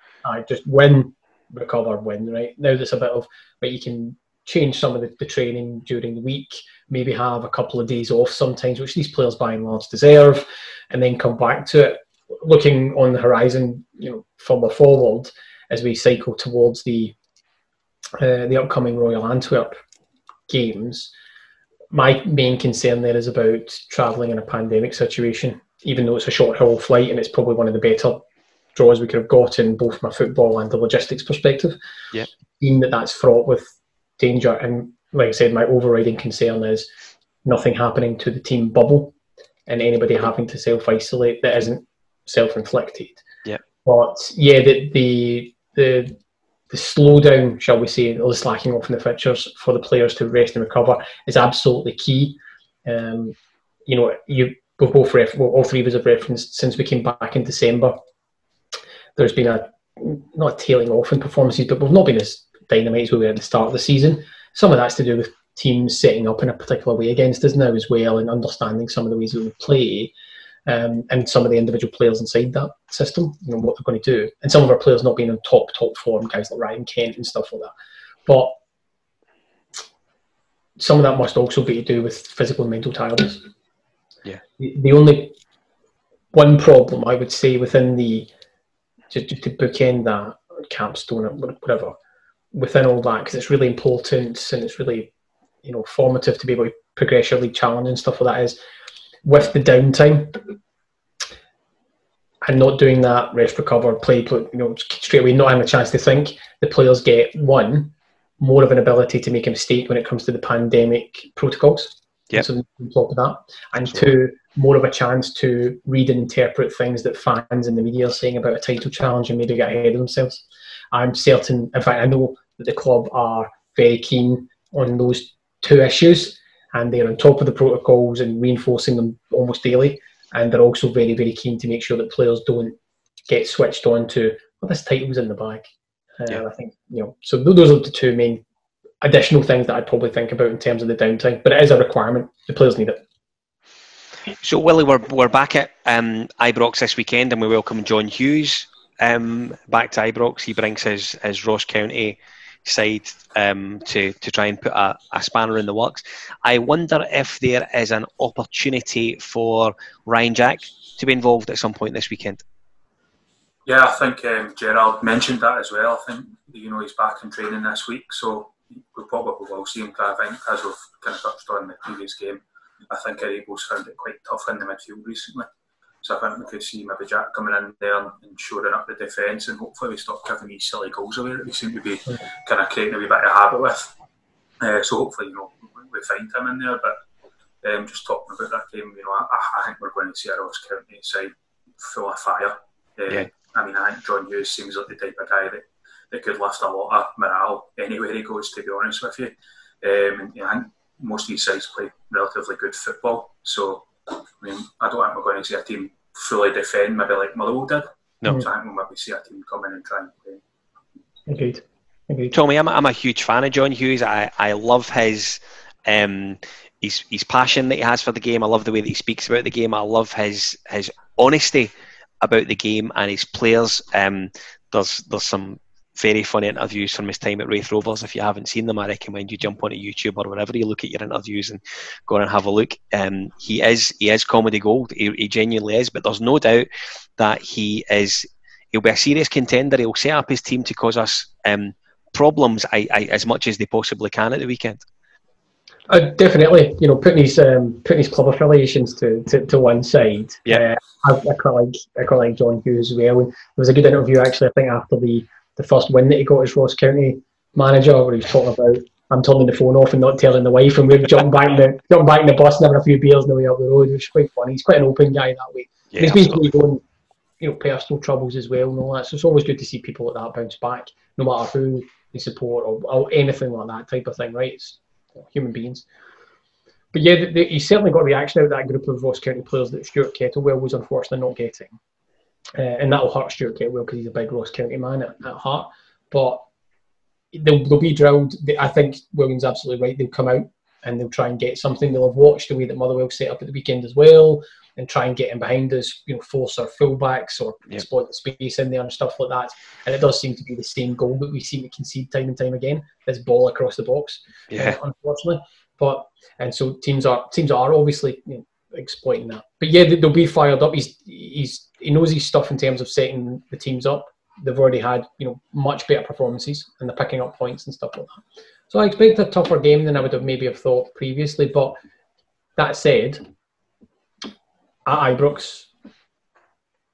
Just win, recover, win, right? Now there's a bit of, but you can change some of the training during the week, maybe have a couple of days off sometimes, which these players by and large deserve, and then come back to it, looking on the horizon, further forward as we cycle towards the upcoming Royal Antwerp games. My main concern there is about travelling in a pandemic situation, even though it's a short haul flight and it's probably one of the better draws we could have gotten, both from a football and the logistics perspective. Yeah. Being that's fraught with danger, and like I said, my overriding concern is nothing happening to the team bubble and anybody having to self-isolate that isn't self-inflicted. Yeah. But yeah, the slowdown, shall we say, or the slacking off in the fixtures for the players to rest and recover is absolutely key. All three of us have referenced since we came back in December, there's been not a tailing off in performances, but we've not been as dynamite as we were at the start of the season. Some of that's to do with teams setting up in a particular way against us now as well, and understanding some of the ways that we play. And some of the individual players inside that system, what they're going to do. And some of our players not being in top form, guys like Ryan Kent and stuff like that. But some of that must also be to do with physical and mental tiredness. Yeah. The only one problem I would say within just to bookend that, capstone or whatever, within all that, because it's really important and it's really, formative to be able to progress your league challenge and stuff like that, is with the downtime and not doing that rest, recover, play, straight away, not having a chance to think, the players get more of an ability to make a mistake when it comes to the pandemic protocols. Yep. So on top of that, and two, more of a chance to read and interpret things that fans and the media are saying about a title challenge and maybe get ahead of themselves. I'm certain, in fact, I know that the club are very keen on those two issues, and they're on top of the protocols and reinforcing them almost daily. And they're also very, very keen to make sure that players don't get switched on to, this title's in the bag. I think, so those are the two main additional things that I'd probably think about in terms of the downtime. But it is a requirement. The players need it. So, Willie, we're back at Ibrox this weekend, and we welcome John Hughes back to Ibrox. He brings his Ross County side to try and put a spanner in the works. I wonder if there is an opportunity for Ryan Jack to be involved at some point this weekend. Yeah, I think Gerald mentioned that as well. I think he's back in training this week, so we probably will see him. I think, as we've kind of touched on in the previous game, I think Aribo's found it quite tough in the midfield recently. So I think we could see maybe Jack coming in there and shoring up the defence, and hopefully we stop giving these silly goals away that we seem to be kind of creating a wee bit of habit with. So hopefully, we find him in there. But just talking about that game, I think we're going to see a Ross County side full of fire. I mean, I think John Hughes seems like the type of guy that could lift a lot of morale anywhere he goes, to be honest with you. And I think most of these sides play relatively good football. So, I mean, I don't think we're going to see a team fully defend, maybe like Motherwell did. No. So I think we'll maybe see a team come in and try and play. Agreed. Tommy, I'm a huge fan of John Hughes. I love his passion that he has for the game. I love the way that he speaks about the game. I love his honesty about the game and his players. There's some very funny interviews from his time at Wraith Rovers. If you haven't seen them, I recommend you jump onto YouTube or wherever you look at your interviews and go on and have a look. He is comedy gold. He genuinely is. But there's no doubt that he'll be a serious contender. He'll set up his team to cause us problems as much as they possibly can at the weekend. Definitely, putting his club affiliations to one side. Yeah, I quite like John Hughes as well. And there was a good interview actually, I think, after the first win that he got as Ross County manager, where he was talking about, I'm turning the phone off and not telling the wife, and we're jumping back in the bus and having a few beers on the way up the road, which is quite funny. He's quite an open guy that way. Yeah, he's basically going, personal troubles as well and all that. So it's always good to see people like that bounce back, no matter who they support or anything like that type of thing, right? It's human beings. But yeah, he certainly got a reaction out of that group of Ross County players that Stuart Kettlewell was unfortunately not getting. And that'll hurt Stuart Kettlewell because he's a big Ross County man at heart. But they'll be drilled. I think William's absolutely right. They'll come out and they'll try and get something. They'll have watched the way that Motherwell set up at the weekend as well, and try and get in behind us, force our fullbacks or exploit the space in there and stuff like that. And it does seem to be the same goal that we seem to concede time and time again, this ball across the box, unfortunately. And so teams are obviously exploiting that. But yeah, they'll be fired up. He knows his stuff in terms of setting the teams up. They've already had much better performances, and they're picking up points and stuff like that. So I expect a tougher game than I would have maybe have thought previously. But that said, at Ibrox,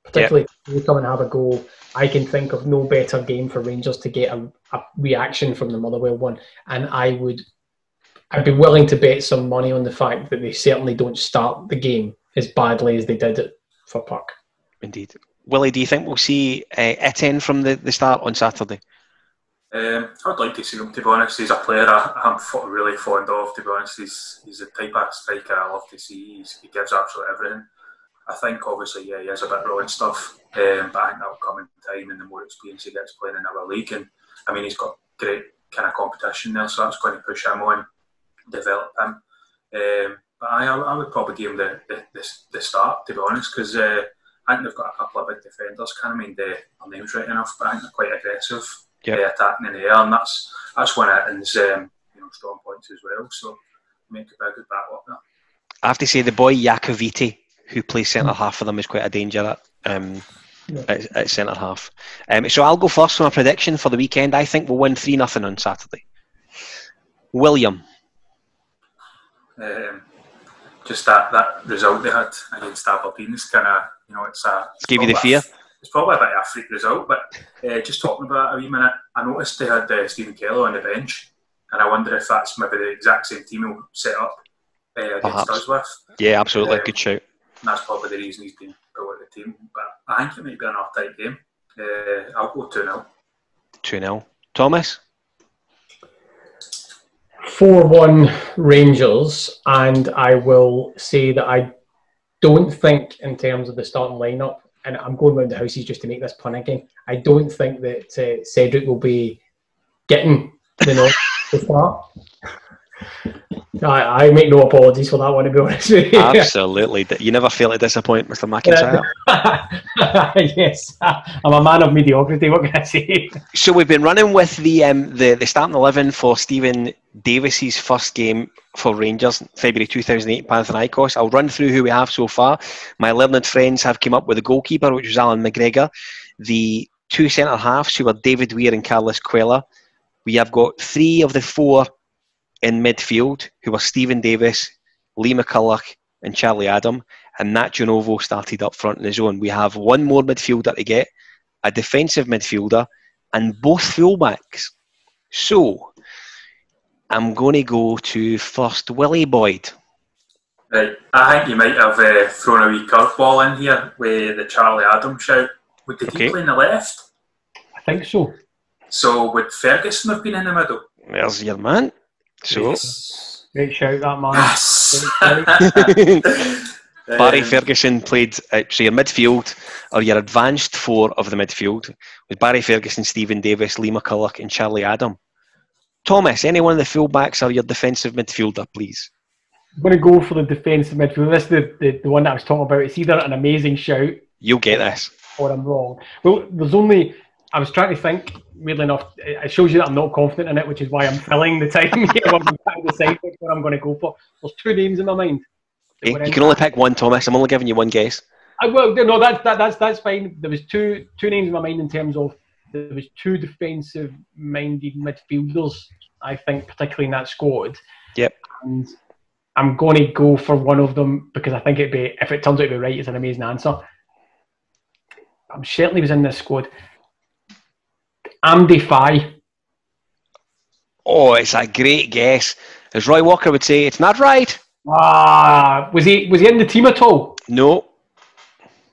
particularly if we come and have a goal, I can think of no better game for Rangers to get a reaction from the Motherwell one. And I'd be willing to bet some money on the fact that they certainly don't start the game as badly as they did at Fir Park. Indeed. Willie, do you think we'll see it end from the start on Saturday? I'd like to see him, to be honest. He's a player I'm really fond of, to be honest. He's the type of striker I love to see. He gives absolutely everything. I think, obviously, he is a bit raw and stuff, but I think that'll come in time, and the more experience he gets playing in our league. And I mean, he's got great kind of competition there, so that's going to push him on, develop him. But I would probably give him the start, to be honest, because I think they've got a couple of big defenders. Can't mind their names right enough, but I think they're quite aggressive, attacking in the air, and that's one of Etton's strong points as well. So make a good battle up there. I have to say the boy Jakoviti, who plays centre half for them, is quite a danger at centre half. So I'll go first for my prediction for the weekend. I think we'll win 3-0 on Saturday. William. Just that result they had against Aberdeen is kind of, it's gave you the fear. It's probably a bit of a freak result, but just talking about it a wee minute, I noticed they had Stephen Kelly on the bench, and I wonder if that's maybe the exact same team he'll set up against us with. Yeah, absolutely, good shout. And that's probably the reason he's been put with the team. But I think it might be an off-type game. I'll go 2-0. 2-0. Thomas? 4-1 Rangers, and I will say that I don't think, in terms of the starting lineup, and I'm going round the houses just to make this pun again, I don't think that Cedric will be getting the nod to start. I make no apologies for that one, to be honest with you. Absolutely. You never fail to disappoint, Mr. McIntyre. Yes, I'm a man of mediocrity, what can I say? So we've been running with the starting 11 for Stephen Davis's first game for Rangers, February 2008, Panathinaikos. I'll run through who we have so far. My learned friends have come up with a goalkeeper, which was Alan McGregor. The two centre-halves, who were David Weir and Carlos Cuellar. We have got 3 of the 4 in midfield, who were Stephen Davis, Lee McCulloch and Charlie Adam, and Nat Gionovo started up front in his own. We have one more midfielder to get, a defensive midfielder, and both fullbacks. So, I'm going to go to first Willie Boyd. Right, I think you might have thrown a wee curveball in here with the Charlie Adam shout. Would he play in the left? I think so. So, would Ferguson have been in the middle? There's your man. So, yes. Great shout, that man. Yes. Barry Ferguson played, so your midfield, or your advanced 4 of the midfield, with Barry Ferguson, Stephen Davis, Lee McCulloch and Charlie Adam. Thomas, any one of the fullbacks or your defensive midfielder, please? I'm going to go for the defensive midfielder. This is the one that I was talking about. It's either an amazing shout. You'll get this. Or I'm wrong. Well, I was trying to think, weirdly enough, it shows you that I'm not confident in it, which is why I'm filling the time here. I'm trying to decide which one I'm going to go for. There's 2 names in my mind. You can only pick one, Thomas. I'm only giving you one guess. That's fine. There was two names in my mind in terms of there was 2 defensive-minded midfielders, I think, particularly in that squad. Yep. And I'm going to go for one of them because I think if it turns out to be right, it's an amazing answer. I'm certainly was in this squad. Andy Faye. Oh, it's a great guess. As Roy Walker would say, it's not right. Was he in the team at all? No.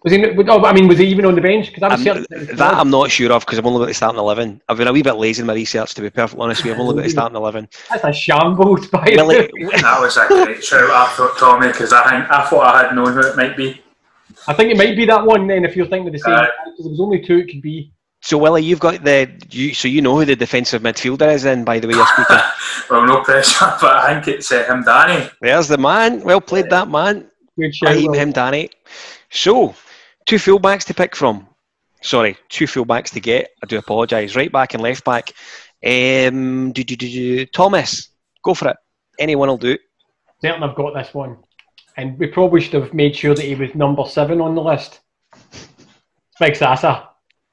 Was he? Oh, I mean, was he even on the bench? Because I'm not sure of, because I've only got the starting 11. I've been a wee bit lazy in my research, to be perfectly honest with you. I've only got the starting 11. That's a shambles, by the way. That was a great shout, I thought, Tommy, because I thought I had known who it might be. I think it might be that one then, if you're thinking the same, because there was only two it could be. So, Willie, you've got so you know who the defensive midfielder is then, by the way you're speaking. Well, no pressure, but I think it's him, Danny. There's the man. Well played, that man. Good shout, him, Danny. So, 2 fullbacks to pick from. Sorry, 2 fullbacks to get. I do apologise. Right back and left back. Thomas, go for it. Anyone will do. Certainly, I've got this one. And we probably should have made sure that he was number 7 on the list. Big Sasa.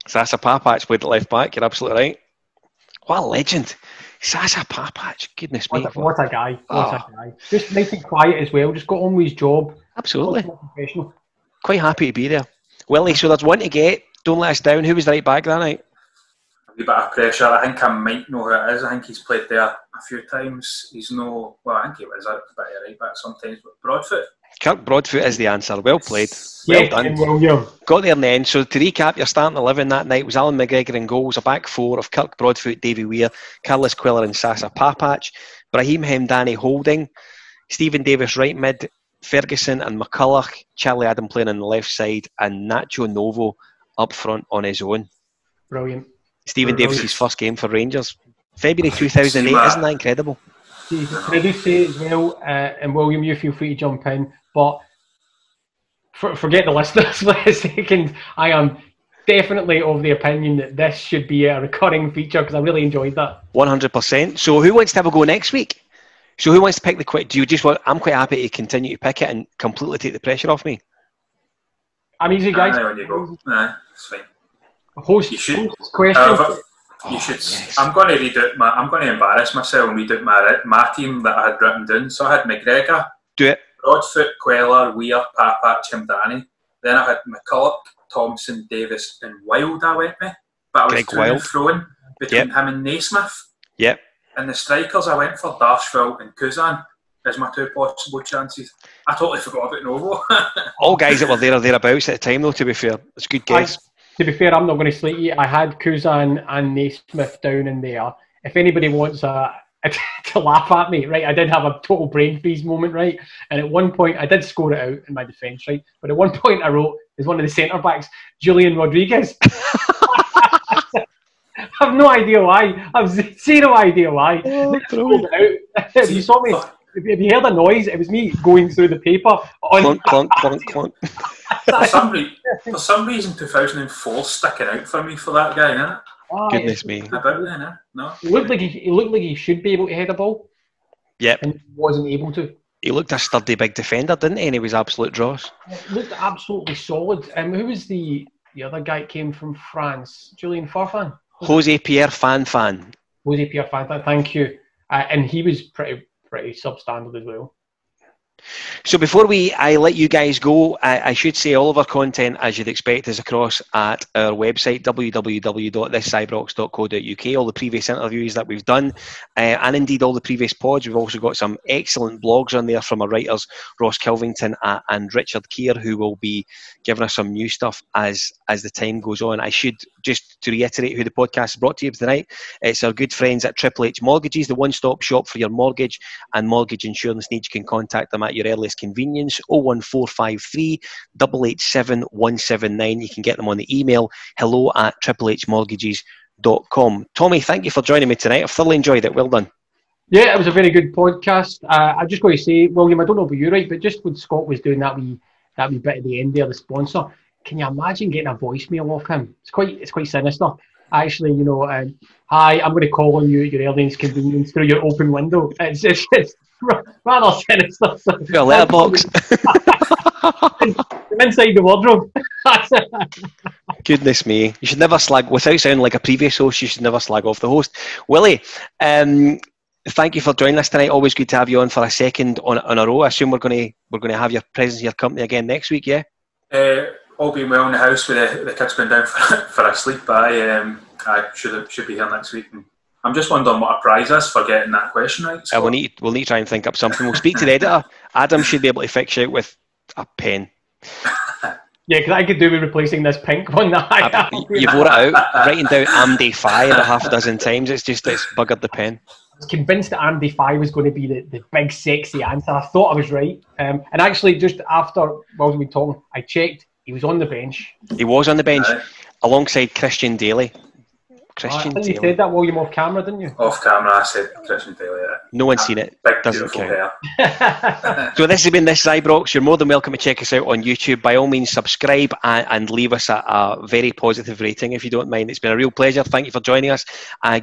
Sasa Papac played at left back. You're absolutely right. What a legend. Sasa Papac. Goodness me. What a guy. What a guy. Just nice and quiet as well. Just got on with his job. Absolutely. Quite happy to be there. Willie, so there's one to get. Don't let us down. Who was right back that night? A wee bit of pressure. I think I might know who it is. I think he's played there a few times. He's no... Well, I think he was a bit of right back sometimes, but Broadfoot. Kirk Broadfoot is the answer. Well played. Well done. William. Got there in the end. So to recap, your starting 11 that night was Alan McGregor in goals, a back 4 of Kirk Broadfoot, Davy Weir, Carlos Queller and Sasa Papac, Brahim Hemdani holding, Stephen Davis right mid, Ferguson and McCulloch, Charlie Adam playing on the left side, and Nacho Novo up front on his own. Brilliant. Stephen Davis's first game for Rangers. February 2008, isn't that incredible? Can I just say as well, and William, you feel free to jump in, but forget the listeners for a second. I am definitely of the opinion that this should be a recurring feature because I really enjoyed that. 100%. So who wants to have a go next week? So who wants to pick the quick? Do you just want? I'm quite happy to continue to pick it and completely take the pressure off me. I'm easy, guys. When you go, it's fine. Host question. You should. Yes. I'm going to read out I'm going to embarrass myself and read out my team that I had written down. So I had McGregor. Do it. Broadfoot, Queller, Weir, Papac, Hemdani. Then I had McCulloch, Thompson, Davis, and Wilde. I went with, but I was throwing between him and Naismith. Yep. And the strikers, I went for Darshville and Kuzan as my 2 possible chances. I totally forgot about Novo. All guys that were there or thereabouts at the time, though. To be fair, it's a good guess. To be fair, I'm not going to slate you. I had Kuzan and Naismith down in there. If anybody wants to laugh at me, right, I did have a total brain freeze moment, right? And at one point, I did score it out in my defence, right? But at one point, I wrote, as one of the centre backs, Julian Rodriguez. I have no idea why. I have zero idea why. If you saw me, if you heard a noise, it was me going through the paper. Clunk, clunk, clunk, clunk. For some reason, 2004 sticking out for me for that guy, innit? Goodness me. About then, eh? No. He looked like he should be able to head a ball. Yep. And he wasn't able to. He looked a sturdy big defender, didn't he? And he was absolute dross. He looked absolutely solid. Who was the other guy that came from France? Julien Farfan? Jose Pierre Fan. Jose Pierre Fan, thank you. And he was pretty substandard as well. So before I let you guys go, I should say all of our content, as you'd expect, is across at our website, www.thiscybrox.co.uk. All the previous interviews that we've done, and indeed all the previous pods. We've also got some excellent blogs on there from our writers, Ross Kilvington and Richard Keir, who will be giving us some new stuff as the time goes on. I should just to reiterate who the podcast is brought to you tonight. It's our good friends at Triple H Mortgages, the one-stop shop for your mortgage and mortgage insurance needs. You can contact them at your earliest convenience. 01453 887 179. You can get them on the email hello@triplehmortgages.com. Tommy, thank you for joining me tonight. I've thoroughly enjoyed it. Well done. Yeah, it was a very good podcast. I just got to say, William, I don't know about you, right, but just when Scott was doing that wee bit at the end there, the sponsor, can you imagine getting a voicemail off him? It's quite sinister. Actually, hi, I'm going to call on you at your earliest convenience through your open window. It's rather sinister. Your letterbox. I'm inside the wardrobe. Goodness me. You should never slag, without sounding like a previous host, you should never slag off the host. Willie, thank you for joining us tonight. Always good to have you on for a second on a row. I assume we're going to have your presence, your company again next week, yeah? All being well in the house with the kids going down for a sleep. I should be here next week. And I'm just wondering what a prize is for getting that question right. We'll need to try and think up something. We'll speak to the editor. Adam should be able to fix you out with a pen. Yeah, because I could do with replacing this pink one that I have. You've wore it out, writing down Amdy Fire a half a dozen times. It's buggered the pen. I was convinced that Amdy Fire was going to be the big, sexy answer. I thought I was right. And actually, just after while we were talking, I checked. He was on the bench. He was on the bench alongside Christian Daly. Christian Daly. You said that while you were off camera, didn't you? Off camera, I said Christian Daly. No one's seen it. Big, doesn't count. So this has been This Is Ibrox. You're more than welcome to check us out on YouTube. By all means, subscribe and leave us a very positive rating if you don't mind. It's been a real pleasure. Thank you for joining us.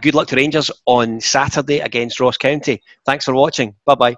Good luck to Rangers on Saturday against Ross County. Thanks for watching. Bye-bye.